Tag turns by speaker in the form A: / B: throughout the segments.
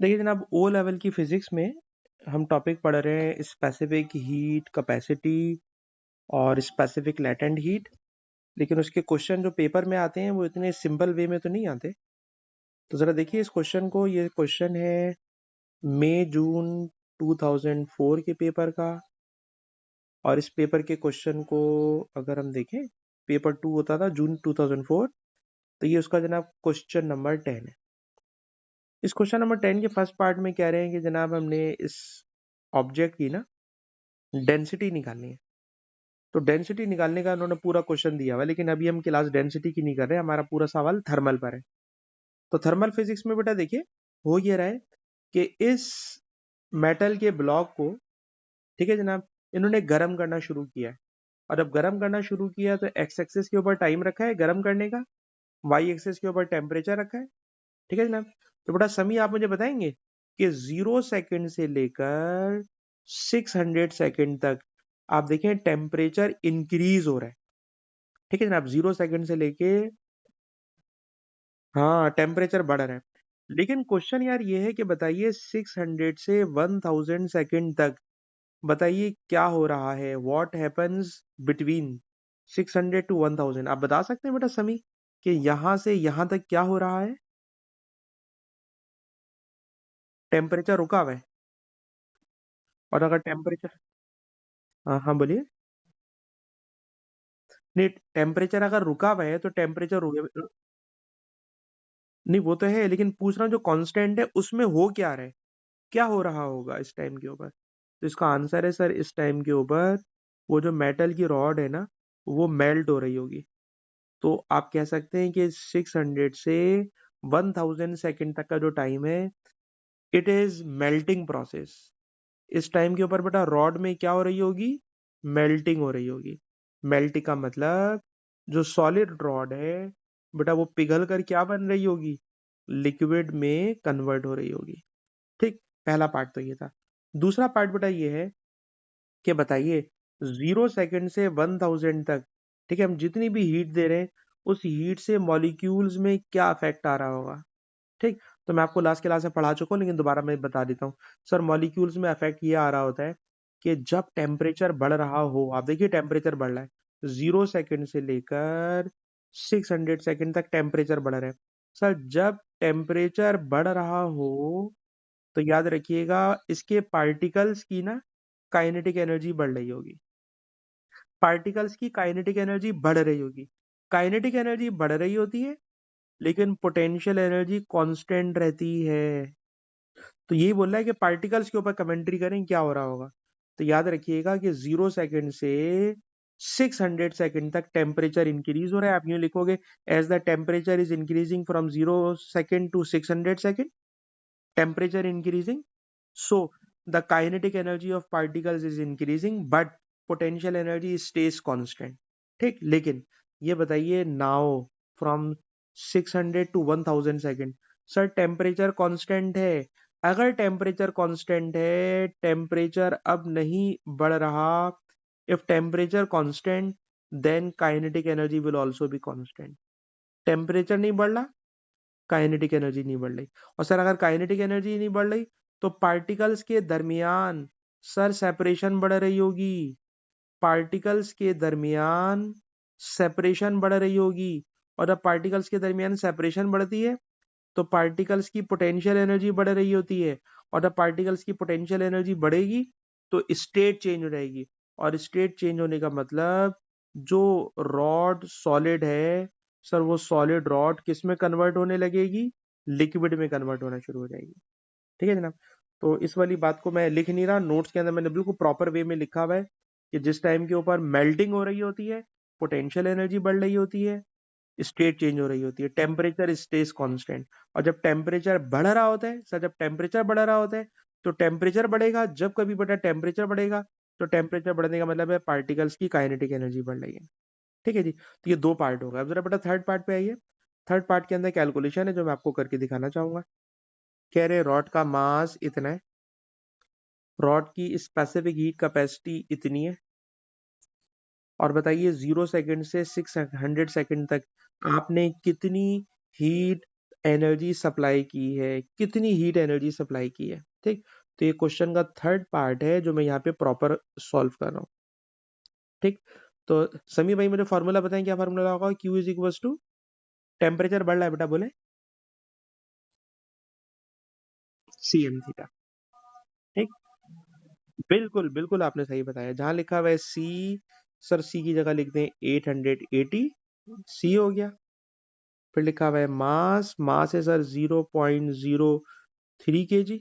A: देखिए जनाब, O level की फिजिक्स में हम टॉपिक पढ़ रहे हैं स्पेसिफिक हीट कैपेसिटी और स्पेसिफिक लेटेंट हीट। लेकिन उसके क्वेश्चन जो पेपर में आते हैं वो इतने सिंपल वे में तो नहीं आते। तो जरा देखिए इस क्वेश्चन को। ये क्वेश्चन है मई जून 2004 के पेपर का। और इस पेपर के क्वेश्चन को अगर हम देखें, पेपर 2 होता था जून 2004। तो ये उसका जनाब क्वेश्चन नंबर 10 है। इस क्वेश्चन नंबर 10 के फर्स्ट पार्ट में कह रहे हैं कि जनाब हमने इस ऑब्जेक्ट की ना डेंसिटी निकालनी है। तो डेंसिटी निकालने का उन्होंने पूरा क्वेश्चन दिया हुआ है, लेकिन अभी हम क्लास डेंसिटी की नहीं कर रहे, हमारा पूरा सवाल थर्मल पर है। तो थर्मल फिजिक्स में बेटा देखिए हो ये रहा है कि इस मेटल के ब्लॉक को, ठीक है जनाब, इन्होंने गर्म करना शुरू किया है। और जब गर्म करना शुरू किया तो एक्स एक्सिस के ऊपर टाइम रखा है गर्म करने का, वाई एक्सिस के ऊपर टेम्परेचर रखा है। ठीक है जनाब। तो बेटा समी आप मुझे बताएंगे कि 0 सेकंड से लेकर 600 सेकंड तक आप देखें टेम्परेचर इंक्रीज हो रहा है। ठीक है जनाब, 0 सेकंड से लेके, हाँ, टेम्परेचर बढ़ रहा है। लेकिन क्वेश्चन यार ये है कि बताइए 600 से 1000 सेकंड तक बताइए क्या हो रहा है, व्हाट हैपन्स बिटवीन 600 टू 1000। आप बता सकते हैं बेटा समी कि यहां से यहां तक क्या हो रहा है? टेम्परेचर रुका हुआ है। और अगर टेम्परेचर, हाँ हाँ बोलिए। नहीं, टेम्परेचर अगर रुका हुआ है तो टेम्परेचर नहीं, वो तो है, लेकिन पूछ रहा हूँ जो कांस्टेंट है उसमें हो क्या रहा है, क्या हो रहा होगा इस टाइम के ऊपर। तो इसका आंसर है सर, इस टाइम के ऊपर वो जो मेटल की रॉड है ना, वो मेल्ट हो रही होगी। तो आप कह सकते हैं कि 600 से 1000 सेकंड तक का जो टाइम है, इट इज मेल्टिंग प्रोसेस। इस टाइम के ऊपर बेटा रॉड में क्या हो रही होगी? मेल्टिंग हो रही होगी। मेल्टिंग का मतलब जो सॉलिड रॉड है बेटा वो पिघल कर क्या बन रही होगी? लिक्विड में कन्वर्ट हो रही होगी। ठीक, पहला पार्ट तो ये था। दूसरा पार्ट बेटा ये है कि बताइए 0 सेकंड से 1000 तक, ठीक है, हम जितनी भी हीट दे रहे हैं उस हीट से मॉलिक्यूल्स में क्या इफेक्ट आ रहा होगा। ठीक, तो मैं आपको लास्ट क्लास में पढ़ा चुका हूँ, लेकिन दोबारा मैं बता देता हूँ। सर मॉलिक्यूल्स में इफेक्ट ये आ रहा होता है कि जब टेम्परेचर बढ़ रहा हो, आप देखिए टेम्परेचर बढ़ रहा है 0 सेकंड से लेकर 600 सेकंड तक टेम्परेचर बढ़ रहा है। सर जब टेम्परेचर बढ़ रहा हो तो याद रखिएगा इसके पार्टिकल्स की ना काइनेटिक एनर्जी बढ़ रही होगी। पार्टिकल्स की काइनेटिक एनर्जी बढ़ रही होगी। काइनेटिक एनर्जी बढ़ रही होती है, लेकिन पोटेंशियल एनर्जी कांस्टेंट रहती है। तो यही बोल रहा है कि पार्टिकल्स के ऊपर कमेंट्री करें क्या हो रहा होगा। तो याद रखिएगा कि 0 सेकंड से 600 सेकंड तक टेम्परेचर इंक्रीज हो रहा है। आप यूं लिखोगे, as the temperature is increasing from 0 second to 600 second, temperature increasing, so the kinetic energy of particles is increasing but potential energy stays constant। ठीक, लेकिन ये बताइए now from 600 to 1000 second, sir temperature constant है। अगर temperature constant है, temperature अब नहीं बढ़ रहा। If temperature constant, then kinetic energy will also be constant. Temperature नहीं बढ़ रहा, काइनेटिक एनर्जी नहीं बढ़ रही। और सर अगर काइनेटिक एनर्जी नहीं बढ़ रही तो पार्टिकल्स के दरमियान सर सेपरेशन बढ़ रही होगी। पार्टिकल्स के दरमियान सेपरेशन बढ़ रही होगी। और जब पार्टिकल्स के दरमियान सेपरेशन बढ़ती है तो पार्टिकल्स की पोटेंशियल एनर्जी बढ़ रही होती है। और जब पार्टिकल्स की पोटेंशियल एनर्जी बढ़ेगी तो स्टेट चेंज हो जाएगी। और स्टेट चेंज होने का मतलब जो रॉड सॉलिड है, सर वो सॉलिड रॉड किस में कन्वर्ट होने लगेगी? लिक्विड में कन्वर्ट होना शुरू हो जाएगी। ठीक है जनाब। तो इस वाली बात को मैं लिख नहीं रहा, नोट्स के अंदर मैंने बिल्कुल प्रॉपर वे में लिखा हुआ है कि जिस टाइम के ऊपर मेल्टिंग हो रही होती है, पोटेंशियल एनर्जी बढ़ रही होती है, स्टेट चेंज हो रही होती है, टेम्परेचर स्टेज कांस्टेंट। और जब टेम्परेचर बढ़ रहा होता है सर, जब टेम्परेचर बढ़ रहा होता है तो टेम्परेचर बढ़ेगा। जब कभी बेटा टेम्परेचर बढ़ेगा तो टेम्परेचर बढ़ने का मतलब है पार्टिकल्स की काइनेटिक एनर्जी बढ़ रही है। ठीक है जी। तो ये दो पार्ट होगा। अब जरा बेटा थर्ड पार्ट पे आइए। थर्ड पार्ट के अंदर कैलकुलेशन है जो मैं आपको करके दिखाना चाहूंगा। कह रहे रॉड का मास इतना है, रॉड की स्पेसिफिक हीट कैपेसिटी इतनी है, और बताइए 0 सेकंड से 600 सेकंड तक आपने कितनी हीट एनर्जी सप्लाई की है, कितनी हीट एनर्जी सप्लाई की है। ठीक, तो ये क्वेश्चन का थर्ड पार्ट है जो मैं यहाँ पे प्रॉपर सॉल्व कर रहा हूँ। ठीक, तो समी भाई मुझे फॉर्मूला बताएं, क्या फॉर्मूला होगा? Q is equal to, temperature बढ़ रहा है बेटा, बोले CM थीटा। ठीक, बिल्कुल बिल्कुल आपने सही बताया। जहां लिखा हुआ है C, सर C की जगह लिखते हैं 880, C हो गया। फिर लिखा हुआ है मास, मास है सर 0.03 kg।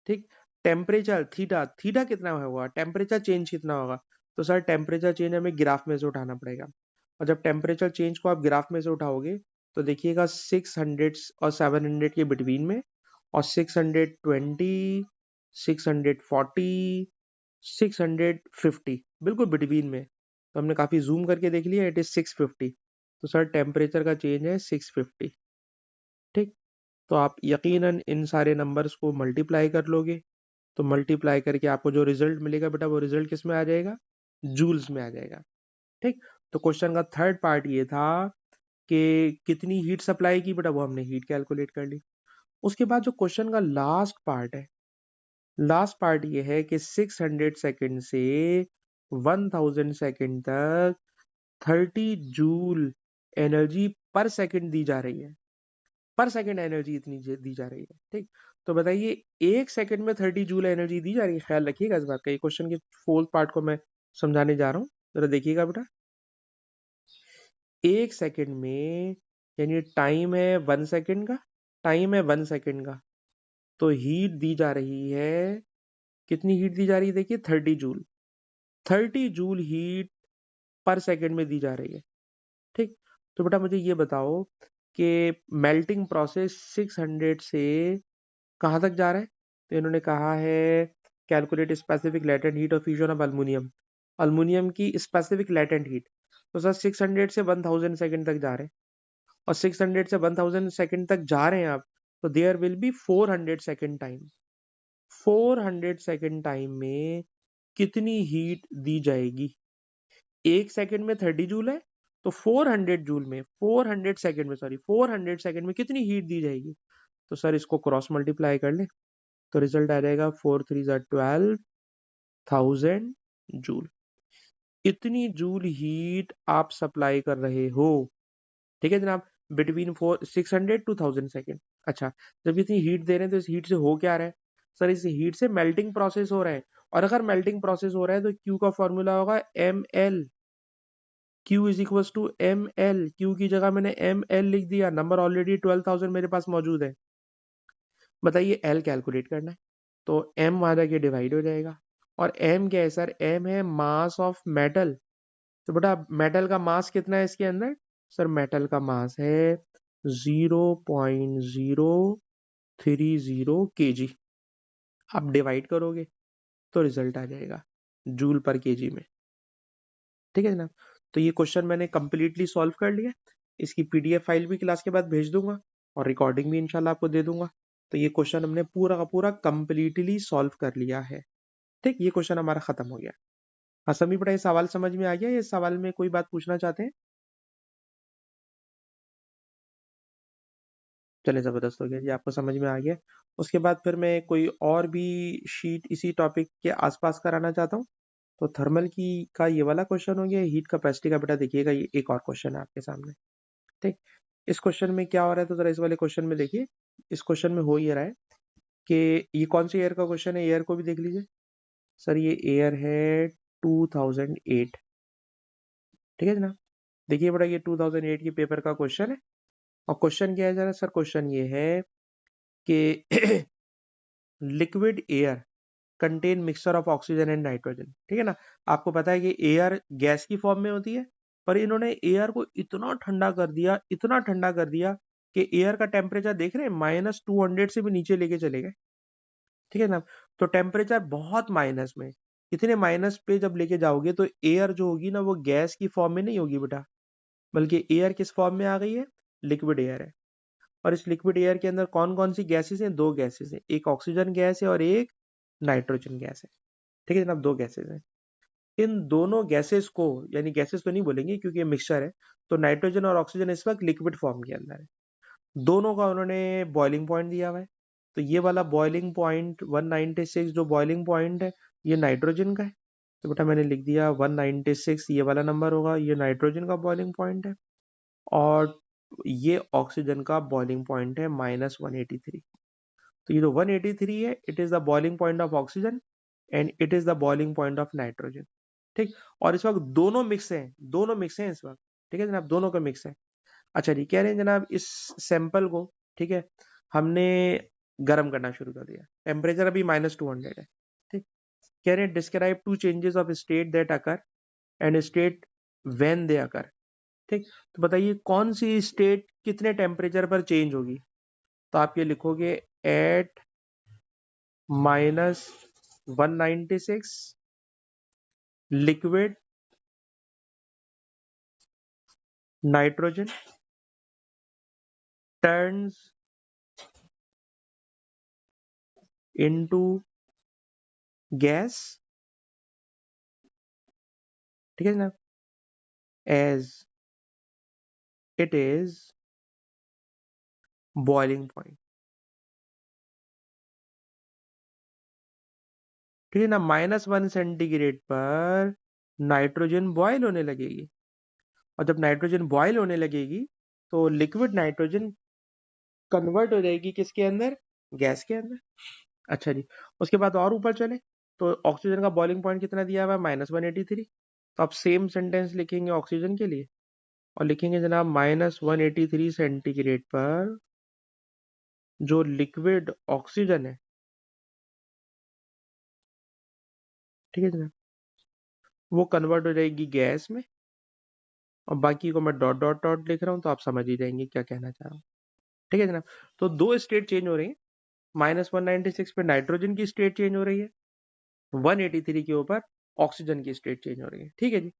A: ठीक, टेम्परेचर थीटा, थीटा कितना होगा? टेम्परेचर चेंज कितना होगा? तो सर टेम्परेचर चेंज हमें ग्राफ में से उठाना पड़ेगा, और जब टेम्परेचर चेंज को आप ग्राफ में से उठाओगे तो देखिएगा 600 और 700 के बिटवीन में, और 620, 640, 650 बिल्कुल बिटवीन में। तो हमने काफी जूम करके देख लिया, इट इज 650। तो सर टेम्परेचर का चेंज है 650। ठीक, तो आप यकीनन इन सारे नंबर्स को मल्टीप्लाई कर लोगे, तो मल्टीप्लाई करके आपको जो रिजल्ट मिलेगा बेटा, वो रिजल्ट किस में आ जाएगा? जूल्स में आ जाएगा। ठीक, तो क्वेश्चन का थर्ड पार्ट ये था कि कितनी हीट सप्लाई की बेटा, वो हमने हीट कैलकुलेट कर ली। उसके बाद जो क्वेश्चन का लास्ट पार्ट है, लास्ट पार्ट ये है कि 600 सेकंड से 1000 सेकंड तक 30 जूल एनर्जी पर सेकंड दी जा रही है। पर सेकंड एनर्जी इतनी दी जा रही है। ठीक, तो बताइए एक सेकंड में 30 जूल एनर्जी दी जा रही है। ख्याल रखिएगा इस बात का। ये क्वेश्चन के फोर्थ पार्ट को मैं समझाने जा रहा हूँ, जरा देखिएगा बेटा। एक सेकंड में, यानी टाइम है 1 सेकंड का, टाइम है 1 सेकंड का, तो हीट दी जा रही है, कितनी हीट दी जा रही है? देखिए 30 जूल, 30 जूल हीट पर सेकंड में दी जा रही है। ठीक, तो बेटा मुझे ये बताओ कि मेल्टिंग प्रोसेस 600 से कहाँ तक जा रहा है? तो इन्होंने कहा है calculate specific latent heat of fusion of aluminium, aluminium की स्पेसिफिक लेटेंट हीट। तो सर 600 से 1000 सेकंड तक जा रहे हैं, और 600 से 1000 सेकंड तक जा रहे हैं आप, तो there will be 400 second time. 400 second time में कितनी हीट दी जाएगी? एक सेकंड में 30 जूल है, तो 400 जूल में, 400 सेकंड में, सॉरी 400 सेकंड में कितनी हीट दी जाएगी? तो सर इसको क्रॉस मल्टीप्लाई कर ले, तो रिजल्ट आ जाएगा 4 3 12,000 जूल। इतनी जूल हीट आप सप्लाई कर रहे हो। ठीक है जनाब, बिटवीन 600 to 1000 सेकेंड। अच्छा, जब इतनी हीट दे रहे हैं तो इस हीट से हो क्या रहा है? सर इस हीट से मेल्टिंग प्रोसेस हो रहा है, और अगर मेल्टिंग प्रोसेस हो रहा है तो क्यू का फॉर्मूला होगा ml। Q is equal to ml, Q की जगह मैंने ml लिख दिया, नंबर ऑलरेडी 12,000 मेरे पास मौजूद है। बताइए एल कैलकुलेट करना है, तो एम वहां जाके डिवाइड हो जाएगा, और एम क्या है सर? एम है मास ऑफ मेटल। तो बेटा मेटल का मास कितना है इसके अंदर? सर मेटल का मास है 0.030 kg। आप डिवाइड करोगे तो रिजल्ट आ जाएगा जूल पर केजी में। ठीक है जनाब, तो ये क्वेश्चन मैंने कंप्लीटली सॉल्व कर लिया। इसकी पीडीएफ फाइल भी क्लास के बाद भेज दूंगा, और रिकॉर्डिंग भी इंशाल्लाह आपको दे दूंगा। तो ये क्वेश्चन हमने पूरा का पूरा कंप्लीटली सॉल्व कर लिया है। ठीक, ये क्वेश्चन हमारा खत्म हो गया। हाँ समी बेटा, ये सवाल समझ में आ गया? ये सवाल में कोई बात पूछना चाहते हैं? चले, जबरदस्त हो गया जी, आपको समझ में आ गया। उसके बाद फिर मैं कोई और भी शीट इसी टॉपिक के आसपास कराना चाहता हूँ। तो थर्मल की का ये वाला क्वेश्चन हो गया। हीट कैपेसिटी का बेटा देखिएगा, ये एक और क्वेश्चन है आपके सामने। ठीक, इस क्वेश्चन में क्या हो रहा है? तो जरा इस वाले क्वेश्चन में देखिए। इस क्वेश्चन में हो ये रहा है कि ये कौन सी ईयर का क्वेश्चन है, ईयर को भी देख लीजिए। सर ये ईयर है 2008। ठीक है जनाब, देखिए बेटा ये 2008 की पेपर का क्वेश्चन है। और क्वेश्चन क्या है जरा? सर क्वेश्चन ये है कि liquid air contain mixture of oxygen and nitrogen. ठीक है ना, आपको पता है कि एयर गैस की फॉर्म में होती है, पर इन्होंने एयर को इतना ठंडा कर दिया, इतना ठंडा कर दिया कि एयर का टेम्परेचर देख रहे हैं -200 से भी नीचे लेके चले गए। ठीक है ना, तो टेम्परेचर बहुत माइनस में, इतने माइनस पे जब लेके जाओगे तो एयर जो होगी ना, वो गैस की फॉर्म में नहीं होगी बेटा, बल्कि एयर किस फॉर्म में आ गई है? लिक्विड एयर है। और इस लिक्विड एयर के अंदर कौन कौन सी गैसेस हैं? दो गैसेस हैं, एक ऑक्सीजन गैस है और एक नाइट्रोजन गैस है। ठीक है जनाब, दो गैसेस हैं। इन दोनों गैसेस को, यानी गैसेस तो नहीं बोलेंगे क्योंकि ये मिक्सचर है, तो नाइट्रोजन और ऑक्सीजन इस वक्त लिक्विड फॉर्म के अंदर है। दोनों का उन्होंने बॉइलिंग पॉइंट दिया हुआ है। तो ये वाला बॉइलिंग पॉइंट 196 जो बॉइलिंग पॉइंट है ये नाइट्रोजन का है। तो बेटा मैंने लिख दिया 196 ये वाला नंबर होगा, ये नाइट्रोजन का बॉइलिंग पॉइंट है। और ये ऑक्सीजन का बॉइलिंग पॉइंट है -183। तो ये जो 183 है it is the boiling point of oxygen and it is the boiling point of nitrogen. ठीक। और इस वक्त दोनों मिक्स हैं, दोनों मिक्स हैं इस वक्त। ठीक है जनाब, दोनों का मिक्स है। अच्छा जी, कह रहे हैं जनाब इस सैंपल को, ठीक है, हमने गर्म करना शुरू कर दिया। टेम्परेचर अभी -200 है। ठीक। कह रहे हैं describe to changes of state that occur and state when they occur. ठीक। तो बताइए कौन सी स्टेट कितने टेम्परेचर पर चेंज होगी। तो आप ये लिखोगे at -196 liquid nitrogen turns into gas. ठीक है ना, as it is boiling point. ठीक है ना, -1 सेंटीग्रेड पर नाइट्रोजन बॉयल होने लगेगी। और जब नाइट्रोजन बॉयल होने लगेगी तो लिक्विड नाइट्रोजन कन्वर्ट हो जाएगी किसके अंदर, गैस के अंदर। अच्छा जी, उसके बाद और ऊपर चले तो ऑक्सीजन का बॉइलिंग पॉइंट कितना दिया हुआ है -183। तो आप सेम सेंटेंस लिखेंगे ऑक्सीजन के लिए और लिखेंगे जनाब -183 सेंटीग्रेड पर जो लिक्विड ऑक्सीजन है, ठीक है जनाब, वो कन्वर्ट हो जाएगी गैस में। और बाकी को मैं डॉट डॉट डॉट लिख रहा हूँ तो आप समझ ही जाएंगे क्या कहना चाह रहा हूँ। ठीक है जनाब, तो दो स्टेट चेंज हो रही है। -196 पे नाइट्रोजन की स्टेट चेंज हो रही है, 183 के ऊपर ऑक्सीजन की स्टेट चेंज हो रही है। ठीक है जी।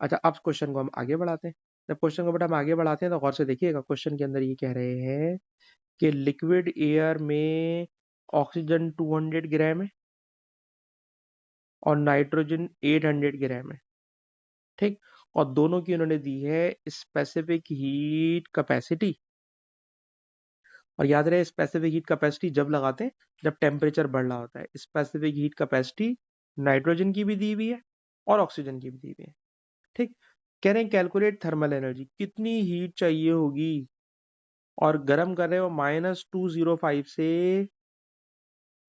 A: अच्छा, अब क्वेश्चन को हम आगे बढ़ाते हैं। जब क्वेश्चन को बेटा हम आगे बढ़ाते हैं तो गौर से देखिएगा, क्वेश्चन के अंदर ये कह रहे हैं कि लिक्विड एयर में ऑक्सीजन 200 ग्राम है और नाइट्रोजन 800 ग्राम है। ठीक। और दोनों की उन्होंने दी है स्पेसिफिक हीट कैपेसिटी। और याद रहे स्पेसिफिक हीट कैपेसिटी जब लगाते हैं जब टेम्परेचर बढ़ रहा होता है। स्पेसिफिक हीट कैपेसिटी नाइट्रोजन की भी दी हुई है और ऑक्सीजन की भी दी हुई है। ठीक। कह रहे हैं कैलकुलेट थर्मल एनर्जी, कितनी हीट चाहिए होगी। और गर्म कर रहे हो -205 से,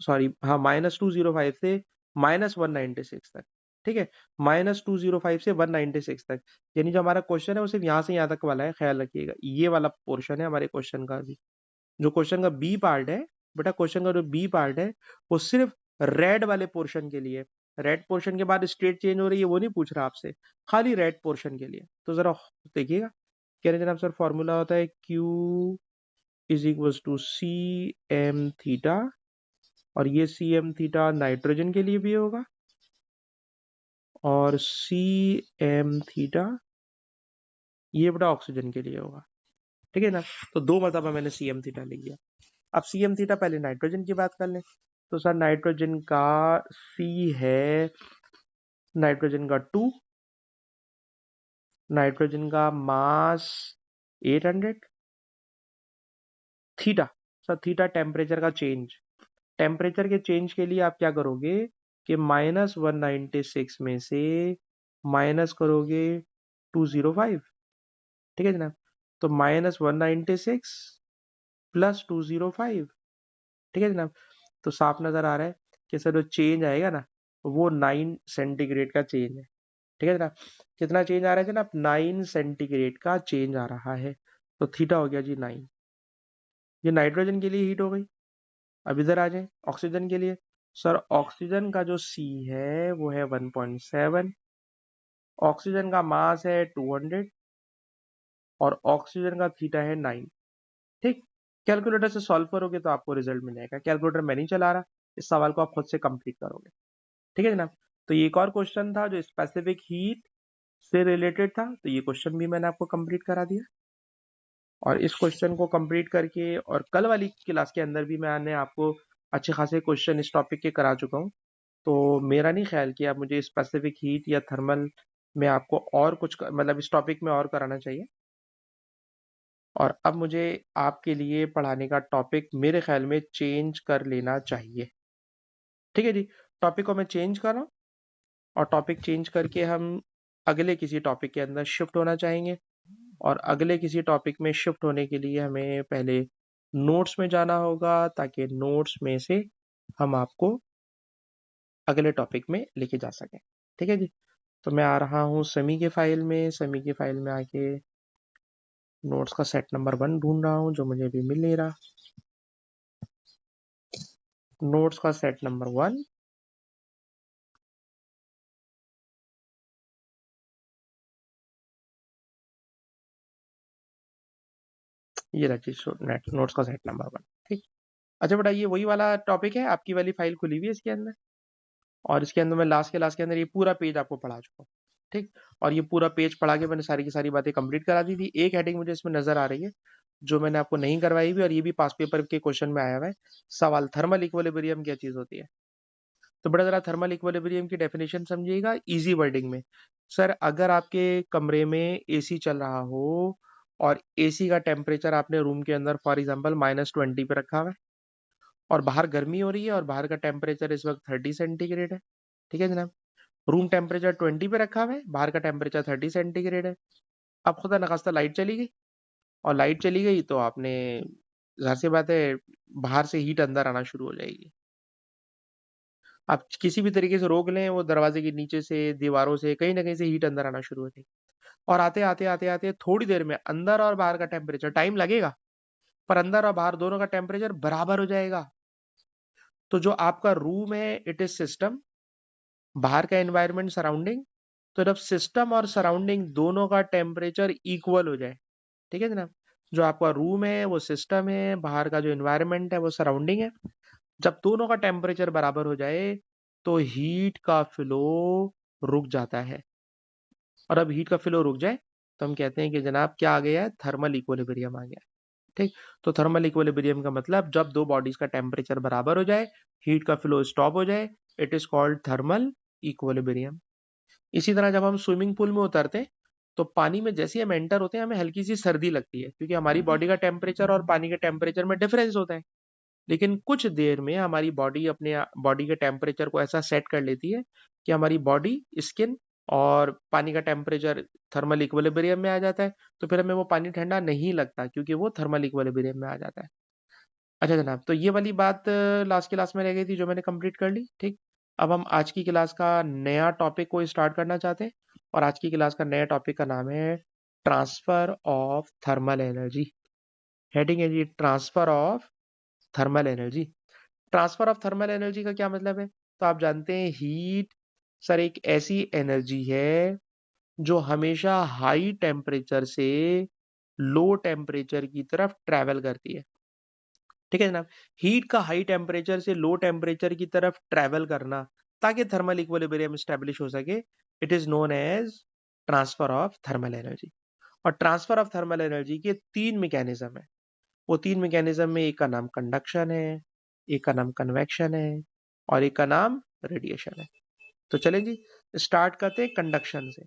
A: सॉरी हाँ -205 से -196 तक। ठीक है, -205 से 196 तक। यानी जो हमारा क्वेश्चन है वो सिर्फ यहाँ से यहाँ तक वाला है, ख्याल रखिएगा। ये वाला पोर्शन है हमारे क्वेश्चन का भी। जो क्वेश्चन का बी पार्ट है बेटा, क्वेश्चन का जो बी पार्ट है वो सिर्फ रेड वाले पोर्शन के लिए। रेड पोर्शन के बाद स्टेट चेंज हो रही है वो नहीं पूछ रहा आपसे, खाली रेड पोर्शन के लिए। तो जरा देखिएगा, कह रहे जनाब सर फॉर्मूला होता है Q is equal to CM theta. और ये CM थीटा नाइट्रोजन के लिए भी होगा और CM थीटा ये बेटा ऑक्सीजन के लिए होगा। ठीक है ना, तो दो मरतबा मैंने CM थीटा लिख दिया। अब CM थीटा पहले नाइट्रोजन की बात कर लें। तो सर नाइट्रोजन का C है, नाइट्रोजन का 2, नाइट्रोजन का मास 800। थीटा, सर थीटा टेम्परेचर का चेंज। टेम्परेचर के चेंज के लिए आप क्या करोगे कि -196 में से माइनस करोगे 205। ठीक है जनाब, तो -196 प्लस 205। ठीक है जनाब, तो साफ नजर आ रहा है कि सर जो चेंज आएगा ना वो 9 सेंटीग्रेड का चेंज है। ठीक है जनाब, कितना चेंज आ रहा है जनाब, 9 सेंटीग्रेड का चेंज आ रहा है। तो थीटा हो गया जी 9। ये नाइट्रोजन के लिए हीट हो गई। अब इधर आ जाए ऑक्सीजन के लिए। सर ऑक्सीजन का जो C है वो है 1.7, ऑक्सीजन का मास है 200 और ऑक्सीजन का थीटा है 9। ठीक। कैलकुलेटर से सॉल्व करोगे तो आपको रिजल्ट मिलेगा। कैलकुलेटर मैं नहीं चला रहा, इस सवाल को आप खुद से कंप्लीट करोगे। ठीक है जनाब, तो ये एक और क्वेश्चन था जो स्पेसिफिक हीट से रिलेटेड था, तो ये क्वेश्चन भी मैंने आपको कंप्लीट करा दिया। और इस क्वेश्चन को कंप्लीट करके और कल वाली क्लास के अंदर भी मैंने आपको अच्छे खासे क्वेश्चन इस टॉपिक के करा चुका हूँ। तो मेरा नहीं ख्याल कि आप मुझे स्पेसिफिक हीट या थर्मल में आपको और कुछ मतलब इस टॉपिक में और कराना चाहिए। और अब मुझे आपके लिए पढ़ाने का टॉपिक मेरे ख्याल में चेंज कर लेना चाहिए। ठीक है जी, टॉपिक को मैं चेंज कर रहा हूँ और टॉपिक चेंज करके हम अगले किसी टॉपिक के अंदर शिफ्ट होना चाहेंगे। और अगले किसी टॉपिक में शिफ्ट होने के लिए हमें पहले नोट्स में जाना होगा, ताकि नोट्स में से हम आपको अगले टॉपिक में लेके जा सकें। ठीक है जी, तो मैं आ रहा हूँ समी के फाइल में। समी के फाइल में आके नोट्स का सेट नंबर 1 ढूंढ रहा हूँ, जो मुझे अभी मिल नहीं रहा। नोट्स का सेट नंबर 1, ये रहा चीज, नोट्स का सेट नंबर 1। ठीक। अच्छा बेटा, ये वही वाला टॉपिक है, आपकी वाली फाइल खुली हुई है इसके अंदर, और इसके अंदर मैं लास्ट के अंदर ये पूरा पेज आपको पढ़ा चुका हूँ। ठीक। और ये पूरा पेज पढ़ा के मैंने सारी की सारी बातें कंप्लीट करा दी थी। एक हेडिंग मुझे इसमें नजर आ रही है जो मैंने आपको नहीं करवाई भी, और ये भी पास पेपर के क्वेश्चन में आया हुआ है सवाल, थर्मल इक्विलिब्रियम क्या चीज होती है। तो बड़ा जरा थर्मल इक्विलिब्रियम की डेफिनेशन समझिएगा इजी वर्डिंग में। सर, अगर आपके कमरे में एसी चल रहा हो और एसी का टेम्परेचर आपने रूम के अंदर फॉर एग्जांपल -20 पे रखा हुआ है, और बाहर गर्मी हो रही है और बाहर का टेम्परेचर इस वक्त 30 सेंटीग्रेड है। ठीक है जनाब, रूम टेम्परेचर 20 पे रखा हुआ है, बाहर का टेम्परेचर 30 सेंटीग्रेड है। अब खुदा नखास्ता लाइट चली गई, और लाइट चली गई तो आपने, जाहिर सी बात है, बाहर से हीट अंदर आना शुरू हो जाएगी। आप किसी भी तरीके से रोक लें, वो दरवाजे के नीचे से, दीवारों से, कहीं ना कहीं से हीट अंदर आना शुरू हो जाएगी। और आते आते आते आते थोड़ी देर में अंदर और बाहर का टेम्परेचर, टाइम लगेगा, पर अंदर और बाहर दोनों का टेम्परेचर बराबर हो जाएगा। तो जो आपका रूम है इट इज सिस्टम, बाहर का एनवायरनमेंट सराउंडिंग। तो जब सिस्टम और सराउंडिंग दोनों का टेम्परेचर इक्वल हो जाए, ठीक है जनाब, जो आपका रूम है वो सिस्टम है, बाहर का जो एनवायरनमेंट है वो सराउंडिंग है, जब दोनों का टेम्परेचर बराबर हो जाए तो हीट का फ्लो रुक जाता है। और अब हीट का फ्लो रुक जाए तो हम कहते हैं कि जनाब क्या आ गया है, थर्मल इक्विलिब्रियम आ गया। ठीक। तो थर्मल इक्विलिब्रियम का मतलब जब दो बॉडीज का टेम्परेचर बराबर हो जाए, हीट का फ्लो स्टॉप हो जाए, it is called thermal equilibrium. इसी तरह जब हम स्विमिंग पूल में उतरते हैं तो पानी में जैसे ही हम एंटर होते हैं हमें हल्की सी सर्दी लगती है, क्योंकि हमारी बॉडी का टेम्परेचर और पानी के टेम्परेचर में डिफरेंस होता है। लेकिन कुछ देर में हमारी बॉडी अपने बॉडी के टेम्परेचर को ऐसा सेट कर लेती है कि हमारी बॉडी, स्किन और पानी का टेम्परेचर थर्मल इक्विलिब्रियम में आ जाता है। तो फिर हमें वो पानी ठंडा नहीं लगता, क्योंकि वो थर्मल इक्विलिब्रियम में आ जाता है। अच्छा जनाब, तो ये वाली बात लास्ट क्लास में रह गई थी जो मैंने कंप्लीट कर ली। ठीक। अब हम आज की क्लास का नया टॉपिक को स्टार्ट करना चाहते हैं, और आज की क्लास का नया टॉपिक का नाम है transfer of thermal energy. Heading है जी, transfer of thermal energy. Transfer of thermal energy का क्या मतलब है? तो आप जानते हैं हीट, सर, एक ऐसी एनर्जी है जो हमेशा हाई टेम्परेचर से लो टेम्परेचर की तरफ ट्रैवल करती है। ठीक है जनाब, हीट का हाई टेम्परेचर से लो टेम्परेचर की तरफ ट्रैवल करना ताकि थर्मल इक्विलिब्रियम स्टैब्लिश हो सके, it is known as transfer of thermal energy. और ट्रांसफर ऑफ थर्मल एनर्जी के 3 मैकेनिज्म है। वो 3 मैकेनिज्म में एक का नाम कंडक्शन है, एक का नाम कन्वेक्शन है, और एक का नाम रेडिएशन है। तो चलें जी, स्टार्ट करते हैं कंडक्शन से।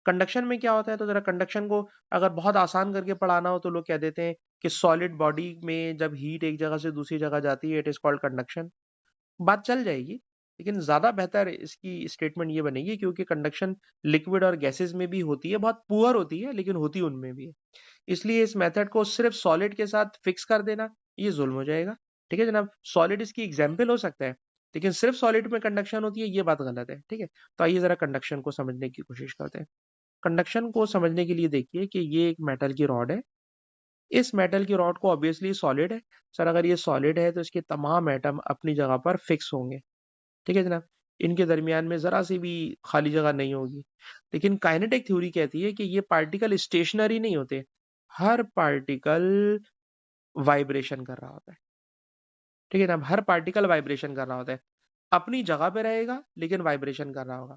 A: कंडक्शन में क्या होता है, तो जरा कंडक्शन को अगर बहुत आसान करके पढ़ाना हो तो लोग कह देते हैं कि सॉलिड बॉडी में जब हीट एक जगह से दूसरी जगह जाती है इट इज कॉल्ड कंडक्शन। बात चल जाएगी, लेकिन ज्यादा बेहतर इसकी स्टेटमेंट ये बनेगी, क्योंकि कंडक्शन लिक्विड और गैसेस में भी होती है, बहुत पुअर होती है लेकिन होती उनमें भी है। इसलिए इस मेथड को सिर्फ सॉलिड के साथ फिक्स कर देना ये जुल्म हो जाएगा। ठीक है जनाब, सॉलिड इसकी एग्जाम्पल हो सकता है, लेकिन सिर्फ सॉलिड में कंडक्शन होती है ये बात गलत है। ठीक है, तो आइए जरा कंडक्शन को समझने की कोशिश करते हैं। कंडक्शन को समझने के लिए देखिए कि ये एक मेटल की रॉड है। इस मेटल की रॉड को ऑब्वियसली सॉलिड है। सर, अगर ये सॉलिड है तो इसके तमाम एटम अपनी जगह पर फिक्स होंगे। ठीक है जनाब, इनके दरमियान में जरा सी भी खाली जगह नहीं होगी। लेकिन काइनेटिक थ्योरी कहती है कि ये पार्टिकल स्टेशनरी नहीं होते, हर पार्टिकल वाइब्रेशन कर रहा होता है। ठीक है ना, हर पार्टिकल वाइब्रेशन कर रहा होता है, अपनी जगह पे रहेगा लेकिन वाइब्रेशन कर रहा होगा।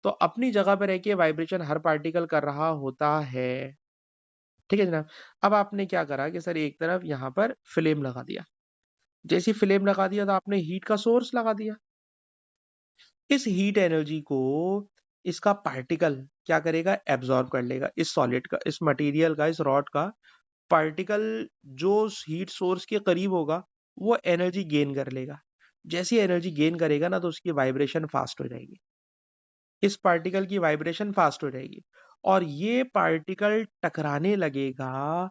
A: तो अपनी जगह पे रह के वाइब्रेशन हर पार्टिकल कर रहा होता है। ठीक है जनाब, अब आपने क्या करा कि सर एक तरफ यहाँ पर फ्लेम लगा दिया। जैसी फ्लेम लगा दिया तो आपने हीट का सोर्स लगा दिया। इस हीट एनर्जी को इसका पार्टिकल क्या करेगा, एब्जॉर्ब कर लेगा, इस सॉलिड का, इस मटेरियल का, इस रॉड का पार्टिकल जो हीट सोर्स के करीब होगा वो एनर्जी गेन कर लेगा। जैसे एनर्जी गेन करेगा ना तो उसकी वाइब्रेशन फास्ट हो जाएगी, इस पार्टिकल की वाइब्रेशन फास्ट हो जाएगी और ये पार्टिकल टकराने लगेगा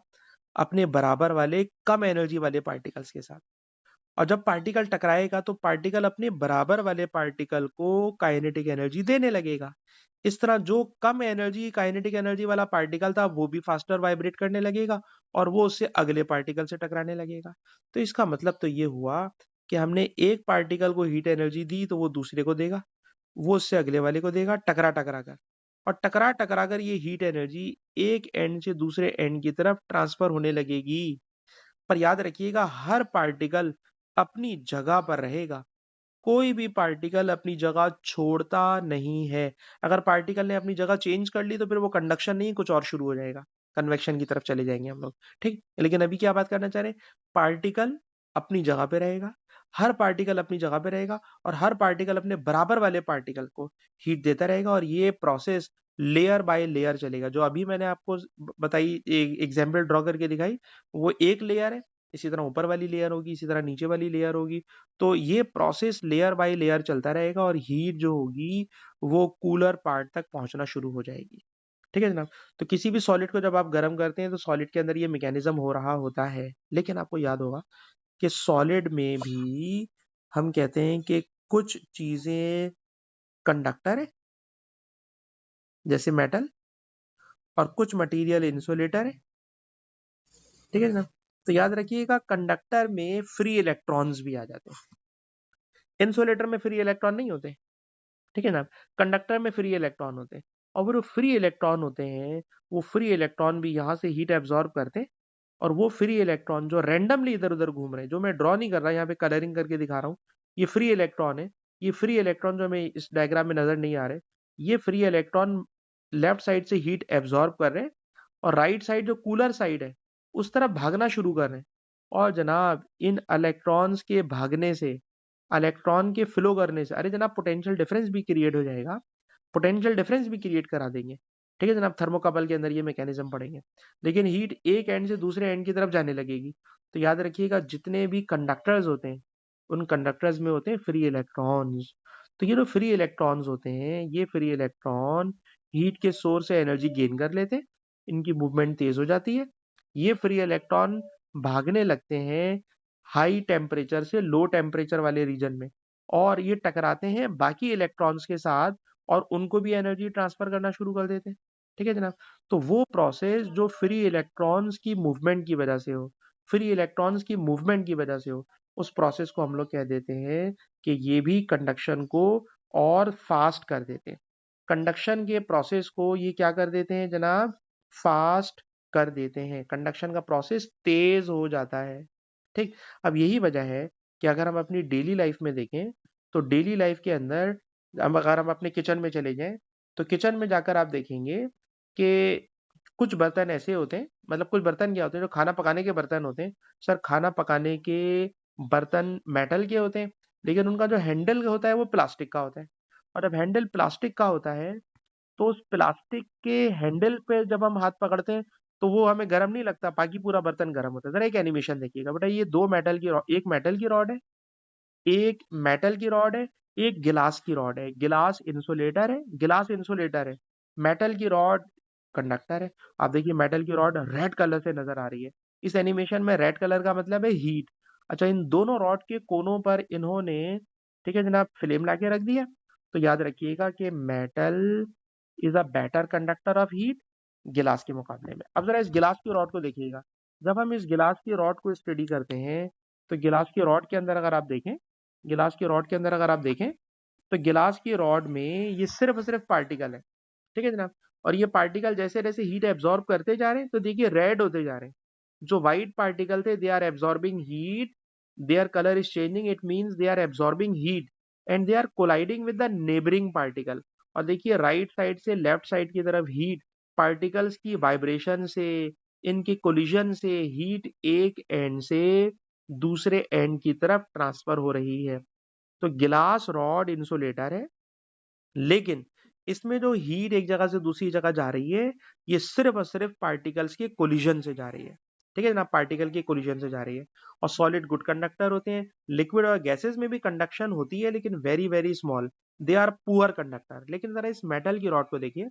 A: अपने बराबर वाले कम एनर्जी वाले पार्टिकल्स के साथ। और जब पार्टिकल टकराएगा तो पार्टिकल अपने बराबर वाले पार्टिकल को काइनेटिक एनर्जी देने लगेगा। इस तरह जो कम एनर्जी काइनेटिक एनर्जी वाला पार्टिकल था वो भी फास्टर वाइब्रेट करने लगेगा और वो उससे अगले पार्टिकल से टकराने लगेगा। तो इसका मतलब तो ये हुआ कि हमने एक पार्टिकल को हीट एनर्जी दी तो वो दूसरे को देगा, वो उससे अगले वाले को देगा टकरा टकरा कर, और टकरा टकरा कर ये हीट एनर्जी एक एंड से दूसरे एंड की तरफ ट्रांसफर होने लगेगी। पर याद रखिएगा हर पार्टिकल अपनी जगह पर रहेगा, कोई भी पार्टिकल अपनी जगह छोड़ता नहीं है। अगर पार्टिकल ने अपनी जगह चेंज कर ली तो फिर वो कंडक्शन नहीं कुछ और शुरू हो जाएगा, कन्वेक्शन की तरफ चले जाएंगे हम लोग। ठीक, लेकिन अभी क्या बात करना चाह रहे हैं, पार्टिकल अपनी जगह पे रहेगा, हर पार्टिकल अपनी जगह पे रहेगा और हर पार्टिकल अपने बराबर वाले पार्टिकल को हीट देता रहेगा और ये प्रोसेस लेयर बाय लेयर चलेगा। जो अभी मैंने आपको बताई एग्जाम्पल ड्रॉ करके दिखाई वो एक लेयर है, इसी तरह ऊपर वाली लेयर होगी, इसी तरह नीचे वाली लेयर होगी। तो ये प्रोसेस लेयर बाय लेयर चलता रहेगा और हीट जो होगी वो कूलर पार्ट तक पहुंचना शुरू हो जाएगी। ठीक है जनाब। तो किसी भी सॉलिड को जब आप गर्म करते हैं तो सॉलिड के अंदर ये मैकेनिज्म हो रहा होता है, लेकिन आपको याद होगा कि सॉलिड में भी हम कहते हैं कि कुछ चीजें कंडक्टर है जैसे मेटल, और कुछ मटेरियल इंसुलेटर है। ठीक है जनाब। तो याद रखिएगा कंडक्टर में फ्री इलेक्ट्रॉन्स भी आ जाते हैं, इंसुलेटर में फ्री इलेक्ट्रॉन नहीं होते। ठीक है ना, कंडक्टर में फ्री इलेक्ट्रॉन होते हैं और वो जो फ्री इलेक्ट्रॉन होते हैं वो फ्री इलेक्ट्रॉन भी यहाँ से हीट एब्जॉर्ब करते हैं और वो फ्री इलेक्ट्रॉन जो रैंडमली इधर उधर घूम रहे हैं, जो मैं ड्रॉ नहीं कर रहा यहाँ पे कलरिंग करके दिखा रहा हूँ, ये फ्री इलेक्ट्रॉन है। ये फ्री इलेक्ट्रॉन जो हमें इस डायग्राम में नजर नहीं आ रहे, ये फ्री इलेक्ट्रॉन लेफ्ट साइड से हीट एब्जॉर्ब कर रहे हैं और राइट साइड जो कूलर साइड है उस तरफ भागना शुरू कर रहे हैं। और जनाब इन इलेक्ट्रॉन्स के भागने से, इलेक्ट्रॉन के फ्लो करने से, अरे जनाब पोटेंशियल डिफरेंस भी क्रिएट हो जाएगा, पोटेंशियल डिफरेंस भी क्रिएट करा देंगे। ठीक है जनाब, थर्मोकपल के अंदर ये मैकेनिज्म पढ़ेंगे। लेकिन हीट एक एंड से दूसरे एंड की तरफ जाने लगेगी। तो याद रखिएगा जितने भी कंडक्टर्स होते हैं उन कंडक्टर्स में होते हैं फ्री इलेक्ट्रॉन्स। तो ये जो फ्री इलेक्ट्रॉन्स होते हैं ये फ्री इलेक्ट्रॉन हीट के सोर्स से एनर्जी गेन कर लेते हैं, इनकी मूवमेंट तेज हो जाती है, ये फ्री इलेक्ट्रॉन भागने लगते हैं हाई टेम्परेचर से लो टेम्परेचर वाले रीजन में और ये टकराते हैं बाकी इलेक्ट्रॉन्स के साथ और उनको भी एनर्जी ट्रांसफर करना शुरू कर देते हैं। ठीक है जनाब। तो वो प्रोसेस जो फ्री इलेक्ट्रॉन्स की मूवमेंट की वजह से हो, फ्री इलेक्ट्रॉन्स की मूवमेंट की वजह से हो, उस प्रोसेस को हम लोग कह देते हैं कि ये भी कंडक्शन को और फास्ट कर देते हैं। कंडक्शन के प्रोसेस को ये क्या कर देते हैं जनाब, फास्ट कर देते हैं, कंडक्शन का प्रोसेस तेज हो जाता है। ठीक, अब यही वजह है कि अगर हम अपनी डेली लाइफ में देखें तो डेली लाइफ के अंदर अगर हम अपने किचन में चले जाएं तो किचन में जाकर आप देखेंगे कि कुछ बर्तन ऐसे होते हैं, मतलब कुछ बर्तन क्या होते हैं जो खाना पकाने के बर्तन होते हैं। सर खाना पकाने के बर्तन मेटल के होते हैं लेकिन उनका जो हैंडल होता है वो प्लास्टिक का होता है। और जब हैंडल प्लास्टिक का होता है तो उस प्लास्टिक के हैंडल पे जब हम हाथ पकड़ते हैं तो वो हमें गर्म नहीं लगता, बाकी पूरा बर्तन गर्म होता है। जरा एक एनिमेशन देखिएगा बेटा, ये दो मेटल की एक मेटल की रॉड है, एक मेटल की रॉड है, एक गिलास की रॉड है। गिलास इंसुलेटर है, गिलास इंसुलेटर है, मेटल की रॉड कंडक्टर है। आप देखिए मेटल की रॉड रेड कलर से नजर आ रही है, इस एनिमेशन में रेड कलर का मतलब है हीट। अच्छा, इन दोनों रॉड के कोनों पर इन्होंने, ठीक है जनाब, फ्लेम लाके रख दिया। तो याद रखिएगा कि metal is a better conductor of heat गिलास के मुकाबले में। अब जरा इस गिलास की रॉड को देखिएगा, जब हम इस गिलास की रॉड को स्टडी करते हैं तो गिलास की रॉड के अंदर अगर आप देखें, गिलास की रॉड के अंदर अगर आप देखें तो गिलास की रॉड में ये सिर्फ और सिर्फ पार्टिकल है। ठीक है जनाब। और ये पार्टिकल जैसे जैसे हीट एब्जॉर्ब करते जा रहे हैं तो देखिए रेड होते जा रहे हैं। जो व्हाइट पार्टिकल थे they are absorbing heat, their colour is changing, it means they are absorbing heat and they are colliding with the neighbouring particle. और देखिए राइट साइड से लेफ्ट साइड की तरफ हीट पार्टिकल्स की वाइब्रेशन से, इनकी collision से हीट एक एंड से दूसरे एंड की तरफ ट्रांसफर हो रही है। तो गिलास रॉड इंसुलेटर है लेकिन इसमें जो हीट एक जगह से दूसरी जगह जा रही है ये सिर्फ और सिर्फ पार्टिकल्स के कोलिजन से जा रही है। ठीक है जनाब, पार्टिकल के कोलिजन से जा रही है। और सॉलिड गुड कंडक्टर होते हैं। लिक्विड और गैसेस में भी कंडक्शन होती है लेकिन very very small, they are poor conductor. लेकिन जरा इस मेटल की रॉड को देखिए,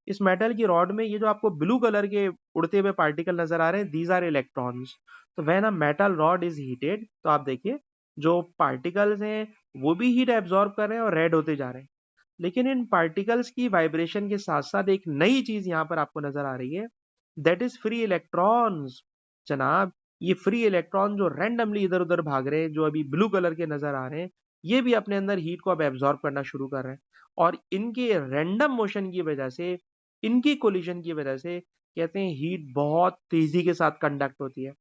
A: इस मेटल की रॉड में ये जो आपको ब्लू कलर के उड़ते हुए पार्टिकल नजर आ रहे हैं, दीज आर इलेक्ट्रॉन्स। तो when a metal rod is heated, तो आप देखिए जो पार्टिकल्स हैं वो भी हीट एब्जॉर्ब कर रहे हैं और रेड होते जा रहे हैं। लेकिन इन पार्टिकल्स की वाइब्रेशन के साथ साथ एक नई चीज यहाँ पर आपको नजर आ रही है, दैट इज फ्री इलेक्ट्रॉन्स। जनाब, ये फ्री इलेक्ट्रॉन जो रैंडमली इधर उधर भाग रहे हैं, जो अभी ब्लू कलर के नजर आ रहे हैं, ये भी अपने अंदर हीट को अब एब्जॉर्ब करना शुरू कर रहे हैं। और इनके रैंडम मोशन की वजह से, इनकी कोलिजन की वजह से, कहते हैं हीट बहुत तेजी के साथ कंडक्ट होती है।